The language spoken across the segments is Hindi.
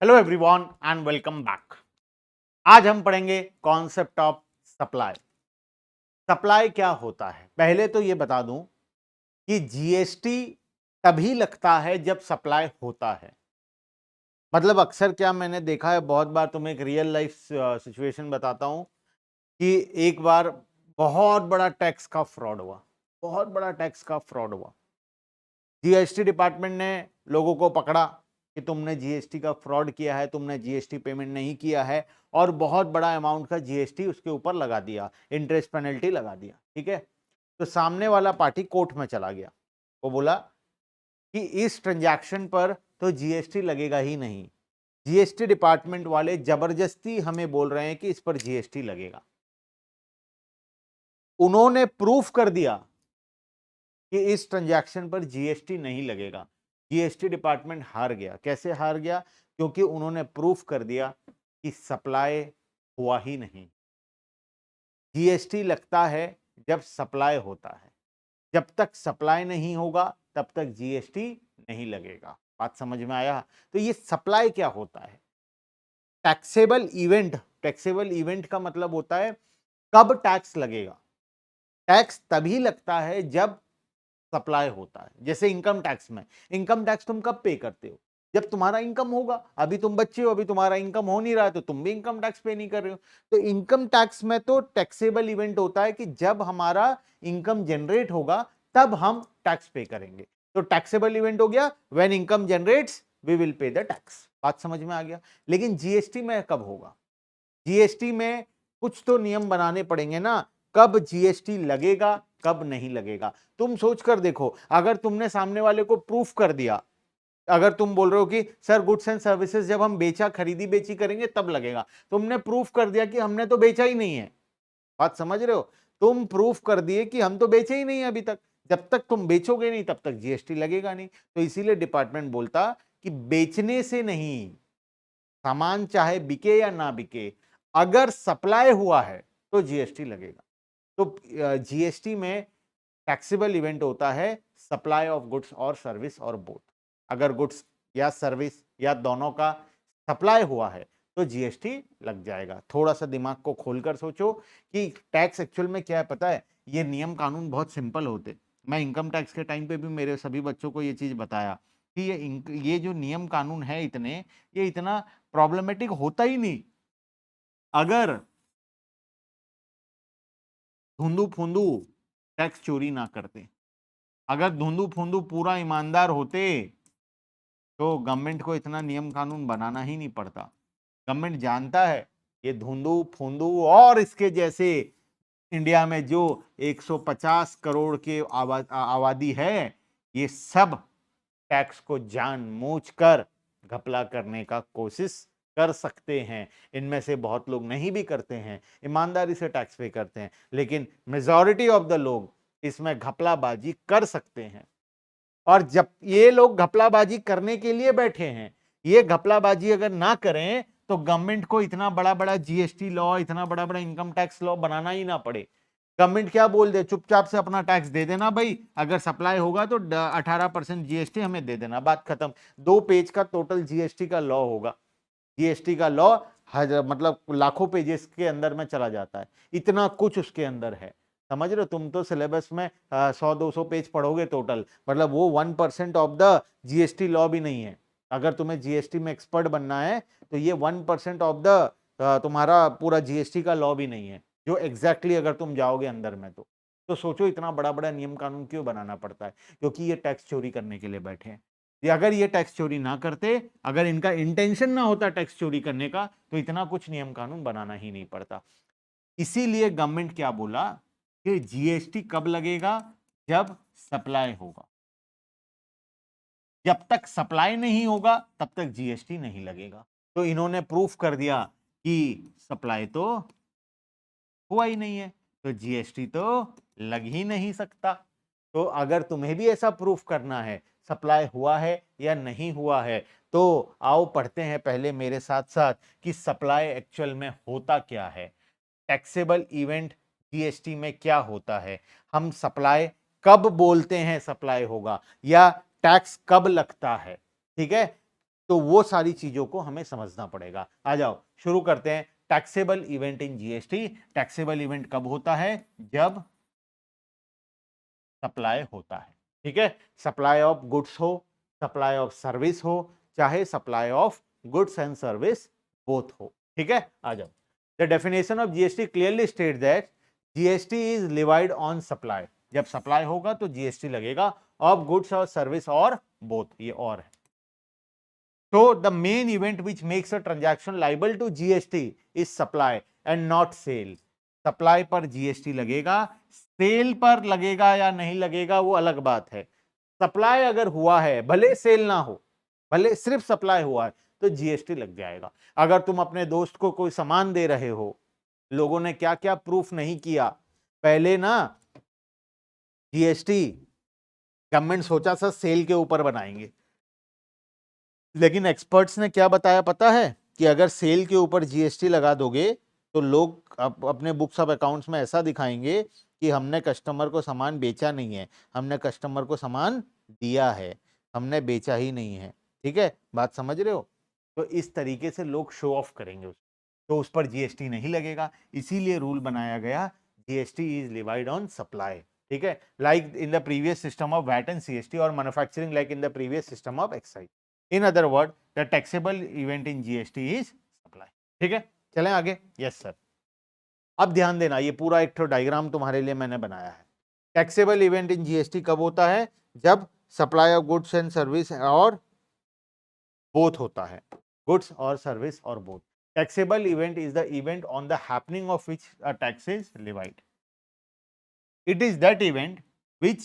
Hello everyone and welcome back. आज हम पढ़ेंगे कॉन्सेप्ट ऑफ सप्लाई। सप्लाई क्या होता है? पहले तो ये बता दूं कि जीएसटी तभी लगता है जब सप्लाई होता है। मतलब अक्सर क्या मैंने देखा है, बहुत बार तुम्हें एक रियल लाइफ सिचुएशन बताता हूं कि एक बार बहुत बड़ा टैक्स का फ्रॉड हुआ। बहुत बड़ा टैक्स का फ्रॉड हुआ। जीएसटी डिपार्टमेंट ने लोगों को पकड़ा कि तुमने जीएसटी का फ्रॉड किया है, तुमने जीएसटी पेमेंट नहीं किया है, और बहुत बड़ा अमाउंट का जीएसटी उसके ऊपर लगा दिया, इंटरेस्ट पेनल्टी लगा दिया। ठीक है, तो सामने वाला पार्टी कोर्ट में चला गया। वो बोला कि इस ट्रांजैक्शन पर तो जीएसटी लगेगा ही नहीं। जीएसटी डिपार्टमेंट वाले जबरदस्ती हमें बोल रहे हैं कि इस पर जीएसटी लगेगा। उन्होंने प्रूफ कर दिया कि इस ट्रांजैक्शन पर जीएसटी नहीं लगेगा। जीएसटी डिपार्टमेंट हार गया। कैसे हार गया? क्योंकि उन्होंने प्रूफ कर दिया कि सप्लाई हुआ ही नहीं। जीएसटी लगता है जब सप्लाई होता है। जब तक सप्लाई नहीं होगा तब तक जीएसटी नहीं लगेगा। बात समझ में आया? तो ये सप्लाई क्या होता है? Taxable event. टैक्सेबल इवेंट का मतलब होता है कब टैक्स लगेगा। टैक्स तभी लगता है जब सप्लाई होता है। जैसे इनकम टैक्स में, इनकम टैक्स तुम कब पे करते हो? जब तुम्हारा इनकम होगा। अभी तुम बच्चे हो, अभी तुम्हारा इनकम हो नहीं रहा है, तो तुम भी इनकम टैक्स पे नहीं कर रहे हो। तो इनकम टैक्स में तो टैक्सेबल इवेंट होता है कि जब हमारा इनकम जनरेट होगा तब हम टैक्स पे करेंगे। तो टैक्सेबल इवेंट हो गया when income generates we will pay the tax. बात समझ में आ गया? लेकिन जीएसटी में कब होगा? जीएसटी में कुछ तो नियम बनाने पड़ेंगे ना, कब जीएसटी लगेगा कब नहीं लगेगा। तुम सोच कर देखो, अगर तुमने सामने वाले को प्रूफ कर दिया, अगर तुम बोल रहे हो कि सर गुड्स एंड सर्विसेज जब हम बेचा खरीदी बेची करेंगे तब लगेगा, तुमने प्रूफ कर दिया कि हमने तो बेचा ही नहीं है। बात समझ रहे हो? तुम प्रूफ कर दिए कि हम तो बेचे ही नहीं है अभी तक। जब तक तुम बेचोगे नहीं तब तक जीएसटी लगेगा नहीं। तो इसीलिए डिपार्टमेंट बोलता कि बेचने से नहीं, सामान चाहे बिके या ना बिके, अगर सप्लाई हुआ है तो जीएसटी लगेगा। तो जीएसटी में टैक्सेबल इवेंट होता है सप्लाई ऑफ गुड्स और सर्विस और बोथ। अगर गुड्स या सर्विस या दोनों का सप्लाई हुआ है तो जीएसटी लग जाएगा। थोड़ा सा दिमाग को खोलकर सोचो कि टैक्स एक्चुअल में क्या है। पता है, ये नियम कानून बहुत सिंपल होते। मैं इनकम टैक्स के टाइम पे भी मेरे सभी बच्चों को ये चीज बताया कि ये जो नियम कानून है इतने, ये इतना प्रॉब्लमेटिक होता ही नहीं अगर धुंधु फुंदू टैक्स चोरी ना करते। अगर धुंधु फुंदू पूरा ईमानदार होते तो गवर्नमेंट को इतना नियम कानून बनाना ही नहीं पड़ता। गवर्नमेंट जानता है ये धुंधु फुंदू और इसके जैसे इंडिया में जो 150 करोड़ के आबादी है, ये सब टैक्स को जानबूझकर घपला करने का कोशिश कर सकते हैं। इनमें से बहुत लोग नहीं भी करते हैं, ईमानदारी से टैक्स पे करते हैं, लेकिन मेजॉरिटी ऑफ द लोग इसमें घपलाबाजी कर सकते हैं। और जब ये लोग घपलाबाजी करने के लिए बैठे हैं, ये घपलाबाजी अगर ना करें तो गवर्नमेंट को इतना बड़ा बड़ा जीएसटी लॉ, इतना बड़ा बड़ा इनकम टैक्स लॉ बनाना ही ना पड़े। गवर्नमेंट क्या बोल दे, चुपचाप से अपना टैक्स दे देना भाई, अगर सप्लाई होगा तो 18% जीएसटी हमें दे देना, बात खत्म। 2 पेज का टोटल जीएसटी का लॉ होगा। जीएसटी का लॉ मतलब लाखों पेजेस के अंदर में चला जाता है। इतना कुछ उसके अंदर है। समझ रहे हो? तुम तो सिलेबस में 100-200 पेज पढ़ोगे टोटल, मतलब वो 1% ऑफ द जीएसटी लॉ भी नहीं है। अगर तुम्हें जीएसटी में एक्सपर्ट बनना है तो ये 1% ऑफ द तुम्हारा पूरा जीएसटी का लॉ भी नहीं है, जो एग्जैक्टली अगर तुम जाओगे अंदर में तो सोचो इतना बड़ा बड़ा नियम कानून क्यों बनाना पड़ता है? क्योंकि ये टैक्स चोरी करने के लिए बैठे हैं। अगर ये टैक्स चोरी ना करते, अगर इनका इंटेंशन ना होता टैक्स चोरी करने का, तो इतना कुछ नियम कानून बनाना ही नहीं पड़ता। इसीलिए गवर्नमेंट क्या बोला कि जीएसटी कब लगेगा? जब सप्लाई होगा। जब तक सप्लाई नहीं होगा तब तक जीएसटी नहीं लगेगा। तो इन्होंने प्रूफ कर दिया कि सप्लाई तो हुआ ही नहीं है, तो जीएसटी तो लग ही नहीं सकता। तो अगर तुम्हें भी ऐसा प्रूफ करना है सप्लाई हुआ है या नहीं हुआ है, तो आओ पढ़ते हैं पहले मेरे साथ साथ कि सप्लाई एक्चुअल में होता क्या है। टैक्सेबल इवेंट जीएसटी में क्या होता है, हम सप्लाई कब बोलते हैं सप्लाई होगा, या टैक्स कब लगता है। ठीक है, तो वो सारी चीजों को हमें समझना पड़ेगा। आ जाओ शुरू करते हैं। Taxable event in GST. Taxable event कब होता है? जब सप्लाई होता है। ठीक है, सप्लाई ऑफ गुड्स हो, सप्लाई ऑफ सर्विस हो, चाहे supply of goods and service both हो। ठीक है, आ जाओ। The definition of GST clearly state that GST is levied on supply. जब सप्लाई होगा तो जीएसटी लगेगा, ऑफ गुड्स और सर्विस और बोथ, ये और है। तो the main event which makes a transaction liable to GST is supply and not sale. Supply पर जीएसटी लगेगा, सेल पर लगेगा या नहीं लगेगा वो अलग बात है। सप्लाई अगर हुआ है, भले सेल ना हो, भले सिर्फ सप्लाई हुआ है, तो जीएसटी लग जाएगा। अगर तुम अपने दोस्त को कोई सामान दे रहे हो, लोगों ने क्या क्या प्रूफ नहीं किया पहले ना, जीएसटी गवर्नमेंट सोचा था सेल के ऊपर बनाएंगे, लेकिन एक्सपर्ट्स ने क्या बताया पता है? कि अगर सेल के ऊपर जीएसटी लगा दोगे तो लोग अपने बुक्स ऑफ अकाउंट्स में ऐसा दिखाएंगे कि हमने कस्टमर को सामान बेचा नहीं है, हमने कस्टमर को सामान दिया है, हमने बेचा ही नहीं है। ठीक है, बात समझ रहे हो? तो इस तरीके से लोग शो ऑफ करेंगे, तो उस पर जीएसटी नहीं लगेगा। इसीलिए रूल बनाया गया, GST is levied on supply. ठीक है, like in the previous system of VAT and CST, और manufacturing like in the previous system of excise. In other word the taxable event in GST is supply. ठीक है, चलें आगे। Yes sir. अब ध्यान देना, ये पूरा एक डायग्राम तुम्हारे लिए मैंने बनाया है। टैक्सेबल इवेंट इन जीएसटी कब होता है? जब supply of goods and service और बोथ होता है, गुड्स और सर्विस और both. Taxable event is the event on the happening of which a tax is levied. It is that event which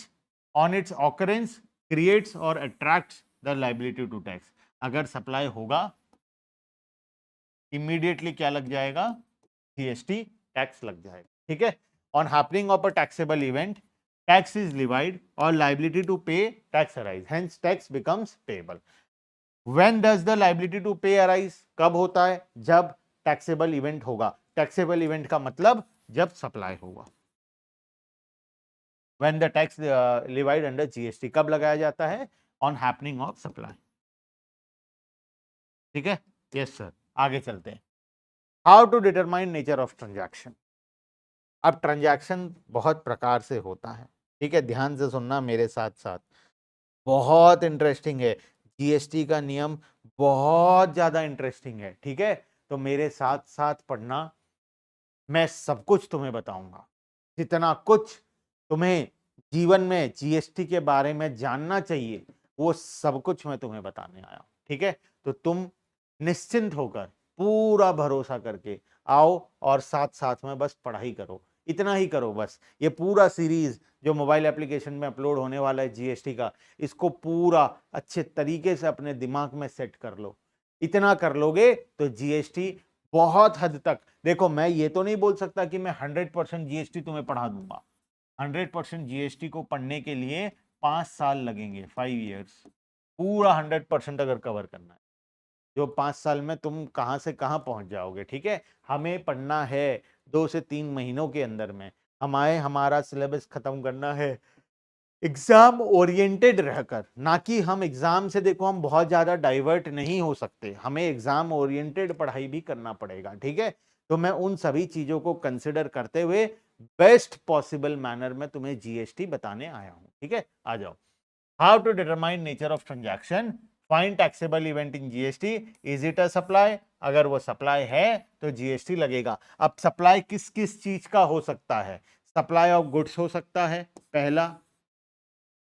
on its occurrence creates or attracts the liability to tax. अगर सप्लाई होगा इमीडिएटली क्या लग जाएगा? जीएसटी टैक्स लग जाएगा। ठीक है, on happening of a taxable event tax is levied और liability to pay tax arise, hence tax becomes payable. When does the liability to pay arise? कब होता है? जब टैक्सेबल इवेंट होगा। टैक्सेबल इवेंट का मतलब जब सप्लाई होगा। When the tax levied under GST कब लगाया जाता है? On happening of supply। ठीक है, यस सर। आगे चलते हैं। How to determine nature of transaction. अब ट्रांजैक्शन बहुत प्रकार से होता है। ठीक है, ध्यान से सुनना मेरे साथ साथ, बहुत इंटरेस्टिंग है। जीएसटी का नियम बहुत ज्यादा इंटरेस्टिंग है। ठीक है, तो मेरे साथ साथ पढ़ना, मैं सब कुछ तुम्हें बताऊंगा। जितना कुछ तुम्हें जीवन में जीएसटी के बारे में जानना चाहिए वो सब कुछ मैं तुम्हें बताने आया हूं। ठीक है, तो तुम निश्चिंत होकर पूरा भरोसा करके आओ और साथ साथ में बस पढ़ाई करो। इतना ही करो बस। ये पूरा सीरीज जो मोबाइल एप्लीकेशन में अपलोड होने वाला है जीएसटी का, इसको पूरा अच्छे तरीके से अपने दिमाग में सेट कर लो। इतना कर लोगे तो जीएसटी बहुत हद तक, देखो मैं ये तो नहीं बोल सकता कि मैं 100% जीएसटी तुम्हें पढ़ा दूंगा। 100% जीएसटी को पढ़ने के लिए 5 साल लगेंगे, 5 इयर्स। पूरा 100% अगर कवर करना है, जो 5 साल में तुम कहां से कहां पहुंच जाओगे। ठीक है, हमें पढ़ना है 2 से 3 महीनों के अंदर में। हमारा सिलेबस खत्म करना है एग्जाम ओरिएंटेड रहकर, ना कि हम एग्जाम से, देखो हम बहुत ज्यादा डाइवर्ट नहीं हो सकते, हमें एग्जाम ओरिएंटेड पढ़ाई भी करना पड़ेगा। ठीक है, तो मैं उन सभी चीजों को कंसिडर करते हुए बेस्ट पॉसिबल मैनर में तुम्हें जीएसटी बताने आया हूं। ठीक है, आ जाओ। How to determine nature of transaction, find taxable event in GST, is it a supply? अगर वो सप्लाई है तो जीएसटी लगेगा। अब सप्लाई किस किस चीज का हो सकता है? सप्लाई ऑफ गुड्स हो सकता है पहला,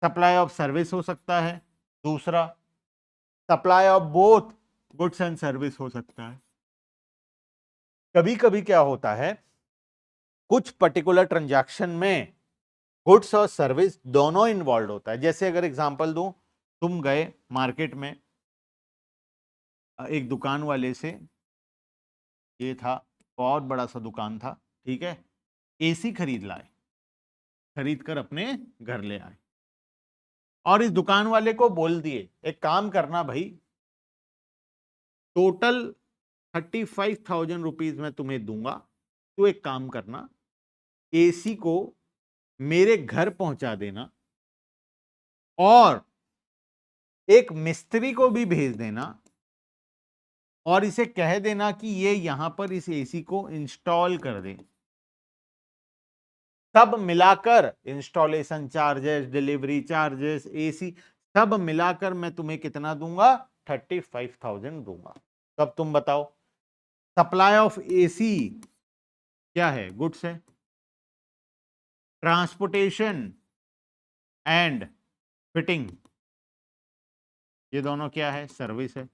सप्लाई ऑफ सर्विस हो सकता है दूसरा, supply of both goods and service हो सकता है। कभी कभी क्या होता है, कुछ पर्टिकुलर ट्रांजैक्शन में गुड्स और सर्विस दोनों इन्वॉल्व होता है। जैसे अगर एग्जांपल दूं, तुम गए मार्केट में, एक दुकान वाले से, ये था बहुत बड़ा सा दुकान था, ठीक है, एसी खरीद लाए, खरीद कर अपने घर ले आए और इस दुकान वाले को बोल दिए एक काम करना भाई, टोटल 35,000 रुपीज मैं तुम्हें दूंगा, तो एक काम करना, एसी को मेरे घर पहुंचा देना और एक मिस्त्री को भी भेज देना और इसे कह देना कि ये यहां पर इस एसी को इंस्टॉल कर दे। सब मिलाकर installation charges, delivery charges, AC सब मिलाकर मैं तुम्हें कितना दूंगा? 35,000 दूंगा। तब तुम बताओ, सप्लाई ऑफ एसी क्या है? गुड्स है। ट्रांसपोर्टेशन एंड फिटिंग ये दोनों क्या है? सर्विस है।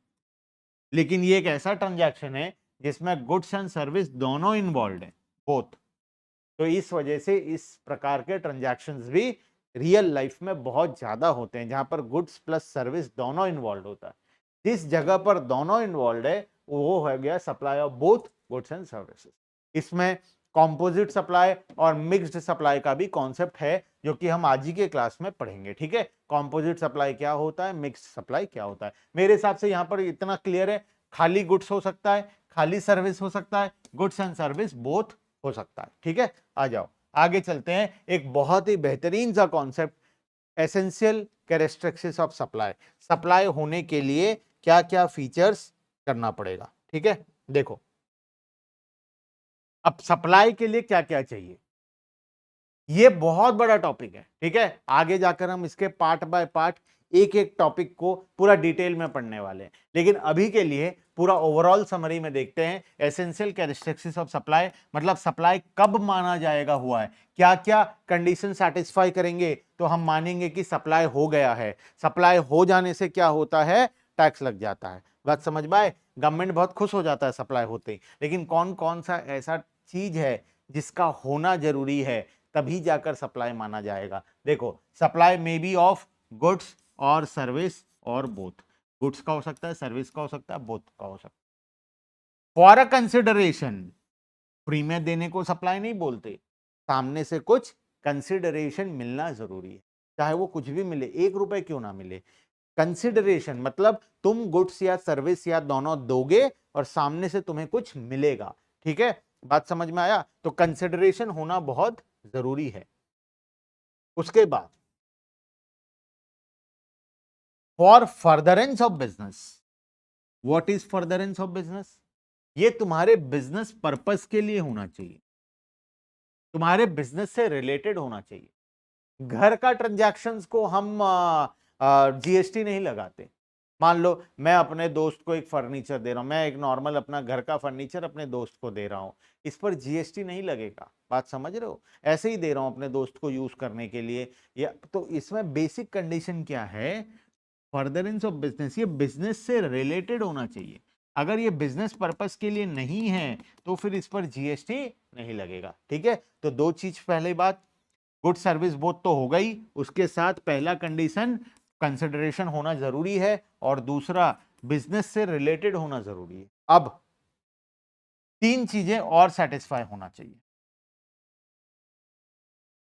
लेकिन ये एक ऐसा ट्रांजैक्शन है जिसमें गुड्स एंड सर्विस दोनों इन्वॉल्व है, बोथ। तो इस वजह से इस प्रकार के ट्रांजैक्शंस भी रियल लाइफ में बहुत ज्यादा होते हैं, जहां पर गुड्स प्लस सर्विस दोनों इन्वॉल्व होता है। जिस जगह पर दोनों इन्वॉल्व है वो हो गया supply of both goods and services. इसमें कॉम्पोजिट सप्लाई और मिक्स्ड सप्लाई का भी कॉन्सेप्ट है, जो कि हम आज ही के क्लास में पढ़ेंगे। ठीक है, कॉम्पोजिट सप्लाई क्या होता है, मिक्स्ड सप्लाई क्या होता है। मेरे हिसाब से यहां पर इतना क्लियर है, खाली गुड्स हो सकता है, खाली सर्विस हो सकता है, गुड्स एंड सर्विस बोथ हो सकता है। ठीक है, आ जाओ आगे चलते हैं। एक बहुत ही बेहतरीन सा concept, essential characteristics of supply. Supply होने के लिए क्या क्या फीचर्स करना पड़ेगा। ठीक है, देखो अब सप्लाई के लिए क्या क्या चाहिए, ये बहुत बड़ा टॉपिक है। ठीक है, आगे जाकर हम इसके पार्ट बाय पार्ट एक एक टॉपिक को पूरा डिटेल में पढ़ने वाले हैं, लेकिन अभी के लिए पूरा ओवरऑल समरी में देखते हैं। एसेंशियल कैरेक्टरिस्टिक्स ऑफ सप्लाई मतलब सप्लाई कब माना जाएगा हुआ है, क्या क्या कंडीशन सेटिस्फाई करेंगे तो हम मानेंगे कि सप्लाई हो गया है। सप्लाई हो जाने से क्या होता है? टैक्स लग जाता है। बात समझ में आए? गवर्नमेंट बहुत खुश हो जाता है सप्लाई होते ही, लेकिन कौन कौन सा ऐसा चीज है जिसका होना जरूरी है, तभी जाकर सप्लाई माना जाएगा। देखो, supply may be of goods और सर्विस और बोथ। गुड्स का हो सकता है, सर्विस का हो सकता है, बोथ का हो सकता है। फॉर अ कंसिडरेशन, फ्री में देने को सप्लाई नहीं बोलते, सामने से कुछ कंसिडरेशन मिलना जरूरी है, चाहे वो कुछ भी मिले, 1 रुपए क्यों ना मिले। कंसिडरेशन मतलब तुम गुड्स या सर्विस या दोनों दोगे और सामने से तुम्हें कुछ मिलेगा। ठीक है, बात समझ में आया? तो कंसिडरेशन होना बहुत जरूरी है। उसके बाद for furtherance of business. What is furtherance of business? ये तुम्हारे बिजनेस पर्पस के लिए होना चाहिए, तुम्हारे बिजनेस से रिलेटेड होना चाहिए। घर का ट्रांजैक्शंस को हम जीएसटी नहीं लगाते। मान लो मैं अपने दोस्त को एक फर्नीचर दे रहा हूं, मैं एक नॉर्मल अपना घर का फर्नीचर अपने दोस्त को दे रहा हूं, इस पर जीएसटी नहीं लगेगा। बात समझ रहे हो? ऐसे ही दे रहा हूं अपने दोस्त को यूज करने के लिए, या तो इसमें बेसिक कंडीशन क्या है? फर्दरेंस ऑफ बिजनेस, ये बिजनेस से रिलेटेड होना चाहिए। अगर ये बिजनेस पर्पस के लिए नहीं है तो फिर इस पर जीएसटी नहीं लगेगा। ठीक है, तो दो चीज, पहली बात गुड सर्विस बोथ तो हो गई, उसके साथ पहला कंडीशन कंसिडरेशन होना जरूरी है, और दूसरा बिजनेस से रिलेटेड होना जरूरी है। अब तीन चीजें और सेटिस्फाई होना चाहिए,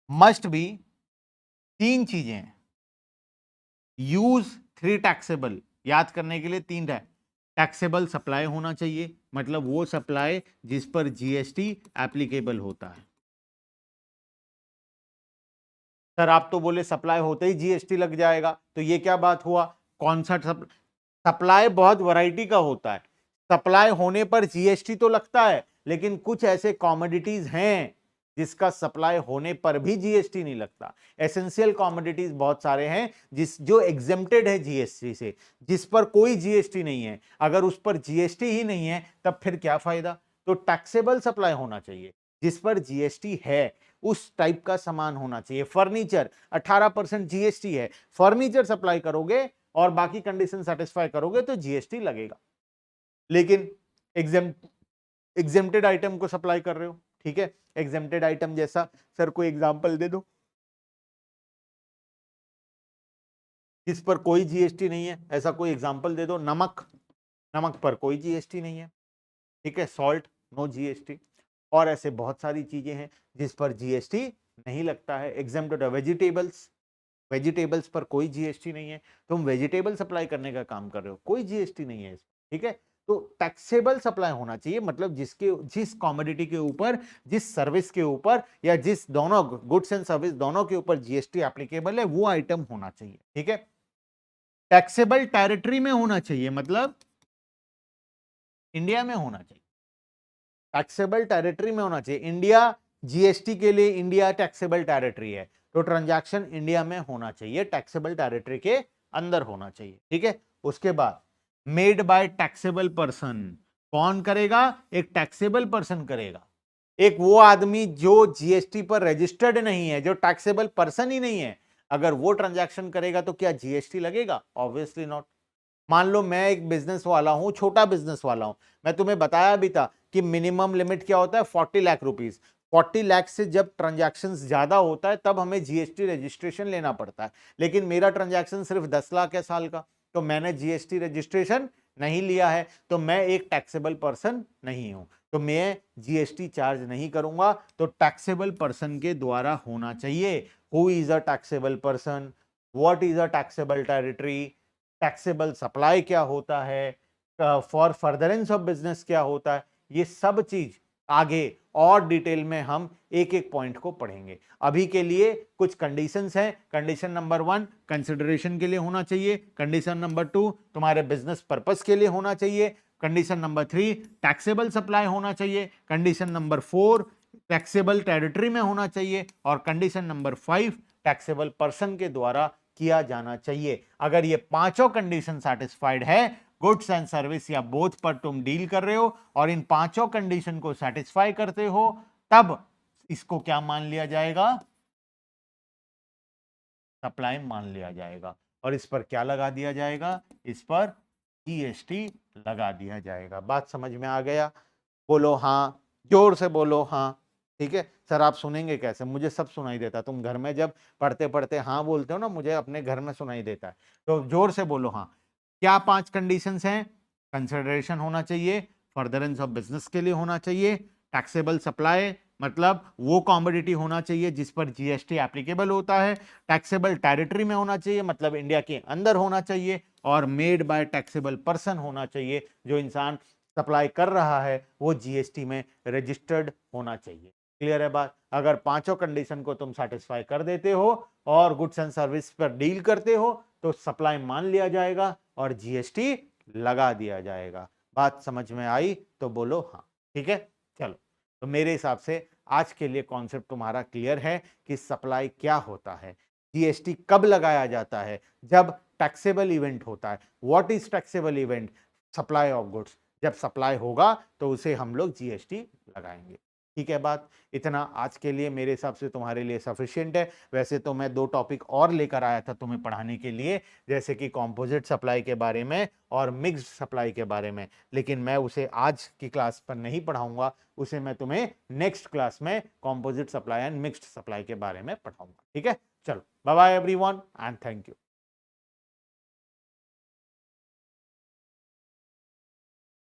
मस्ट बी तीन चीजें। यूज थ्री टैक्सेबल, याद करने के लिए तीन टैक्सेबल सप्लाई होना चाहिए, मतलब वो सप्लाई जिस पर जीएसटी एप्लीकेबल होता है। सर आप तो बोले सप्लाई होते ही जीएसटी लग जाएगा, तो ये क्या बात हुआ? कौन सा सप्लाई बहुत वैरायटी का होता है। सप्लाई होने पर जीएसटी तो लगता है, लेकिन कुछ ऐसे कॉमोडिटीज हैं जिसका सप्लाई होने पर भी जीएसटी नहीं लगता। एसेंशियल कॉमोडिटीज बहुत सारे हैं जो एग्जेम्प्टेड है जीएसटी से, जिस पर कोई जीएसटी नहीं है। अगर उस पर जीएसटी ही नहीं है तब फिर क्या फायदा? तो टैक्सेबल सप्लाई होना चाहिए, जिस पर जीएसटी है उस टाइप का सामान होना चाहिए। फर्नीचर 18% जीएसटी है, फर्नीचर सप्लाई करोगे और बाकी कंडीशन सेटिस्फाई करोगे तो जीएसटी लगेगा। लेकिन एग्जेम्प्टेड आइटम को सप्लाई कर रहे हो, ठीक है, एग्जेम्प्टेड आइटम जैसा, सर कोई एग्जांपल दे दो जिस पर कोई जीएसटी नहीं है, ऐसा कोई एग्जांपल दे दो। नमक, नमक पर कोई जीएसटी नहीं है, ठीक है, सॉल्ट नो जीएसटी। और ऐसे बहुत सारी चीजें हैं जिस पर जीएसटी नहीं लगता है, एग्जेम्प्टेड। वेजिटेबल्स, वेजिटेबल्स पर कोई जीएसटी नहीं है, तुम वेजिटेबल सप्लाई करने का काम कर रहे हो, कोई जीएसटी नहीं है, ठीक है। तो टैक्सेबल सप्लाई होना चाहिए, मतलब जिसके जिस कॉमोडिटी के ऊपर, जिस सर्विस के ऊपर, या जिस दोनों गुड्स एंड सर्विस दोनों के ऊपर जीएसटी एप्लीकेबल है, वो आइटम होना चाहिए। ठीक है, टैक्सेबल टेरिटरी में होना चाहिए, मतलब इंडिया में होना चाहिए, टैक्सेबल टेरिटरी में होना चाहिए। इंडिया जीएसटी के लिए इंडिया टैक्सेबल टेरिटरी है, तो ट्रांजैक्शन इंडिया में होना चाहिए, टैक्सेबल टेरिटरी के अंदर होना चाहिए, ठीक है। उसके बाद मेड बाय टैक्सेबल पर्सन, कौन करेगा? एक टैक्सेबल पर्सन करेगा, एक वो आदमी जो जीएसटी पर रजिस्टर्ड नहीं है, जो टैक्सेबल पर्सन ही नहीं है, अगर वो ट्रांजैक्शन करेगा तो क्या जीएसटी लगेगा? Obviously not. मान लो मैं एक बिजनेस वाला हूं, छोटा बिजनेस वाला हूं, मैं तुम्हें बताया भी था कि मिनिमम लिमिट क्या होता है, 40 लाख रुपीस। 40 लाख से जब ट्रांजैक्शन ज्यादा होता है तब हमें जीएसटी रजिस्ट्रेशन लेना पड़ता है, लेकिन मेरा ट्रांजैक्शन सिर्फ 10 लाख है साल का, तो मैंने जीएसटी रजिस्ट्रेशन नहीं लिया है, तो मैं एक टैक्सेबल पर्सन नहीं हूं, तो मैं जीएसटी चार्ज नहीं करूंगा। तो टैक्सेबल पर्सन के द्वारा होना चाहिए। Who is a taxable person, what is a taxable territory, taxable supply क्या होता है, फॉर फर्दरेंस ऑफ बिजनेस क्या होता है, ये सब चीज आगे और डिटेल में हम एक एक पॉइंट को पढ़ेंगे। अभी के लिए कुछ कंडीशंस हैं। कंडीशन नंबर 1 कंसिडरेशन के लिए होना चाहिए, कंडीशन नंबर 2 तुम्हारे बिजनेस पर्पस के लिए होना चाहिए, कंडीशन नंबर 3 टैक्सेबल सप्लाई होना चाहिए, कंडीशन नंबर 4 टैक्सेबल टेरिटरी में होना चाहिए, और कंडीशन नंबर 5 टैक्सेबल पर्सन के द्वारा किया जाना चाहिए। अगर ये पांचों कंडीशन सेटिस्फाइड है, गुड्स एंड सर्विस या बोथ पर तुम डील कर रहे हो और इन पांचों कंडीशन को सेटिस्फाई करते हो, तब इसको क्या मान लिया जाएगा? सप्लाई मान लिया जाएगा, और इस पर क्या लगा दिया जाएगा? इस पर जीएसटी लगा दिया जाएगा। बात समझ में आ गया? बोलो हाँ, जोर से बोलो हाँ। ठीक है सर, आप सुनेंगे कैसे? मुझे सब सुनाई देता है। तुम घर में जब पढ़ते पढ़ते हाँ बोलते हो ना, मुझे अपने घर में सुनाई देता है। तो जोर से बोलो हाँ। क्या 5 कंडीशंस हैं? कंसिडरेशन होना चाहिए, फर्दरेंस ऑफ बिजनेस के लिए होना चाहिए, टैक्सेबल सप्लाई मतलब वो कॉमोडिटी होना चाहिए जिस पर जीएसटी एप्लीकेबल होता है, टैक्सेबल टेरिटरी में होना चाहिए मतलब इंडिया के अंदर होना चाहिए, और मेड बाय टैक्सेबल पर्सन होना चाहिए, जो इंसान सप्लाई कर रहा है वो जीएसटी में रजिस्टर्ड होना चाहिए। क्लियर है बात? अगर पांचों कंडीशन को तुम सेटिस्फाई कर देते हो और गुड्स एंड सर्विस पर डील करते हो तो सप्लाई मान लिया जाएगा और जीएसटी लगा दिया जाएगा। बात समझ में आई तो बोलो हाँ। ठीक है, चलो। तो मेरे हिसाब से आज के लिए कॉन्सेप्ट तुम्हारा क्लियर है कि सप्लाई क्या होता है, जीएसटी कब लगाया जाता है, जब टैक्सेबल इवेंट होता है। What is taxable event? Supply of goods. जब सप्लाई होगा तो उसे हम लोग जीएसटी लगाएंगे। ठीक है बात? इतना आज के लिए मेरे हिसाब से तुम्हारे लिए सफिशिएंट है। वैसे तो मैं 2 टॉपिक और लेकर आया था तुम्हें पढ़ाने के लिए, जैसे कि कॉम्पोजिट सप्लाई के बारे में और मिक्स्ड सप्लाई के बारे में, लेकिन मैं उसे आज की क्लास पर नहीं पढ़ाऊंगा, उसे मैं तुम्हें नेक्स्ट क्लास में composite supply and mixed supply के बारे में पढ़ाऊंगा। ठीक है, चलो bye bye everyone and thank you.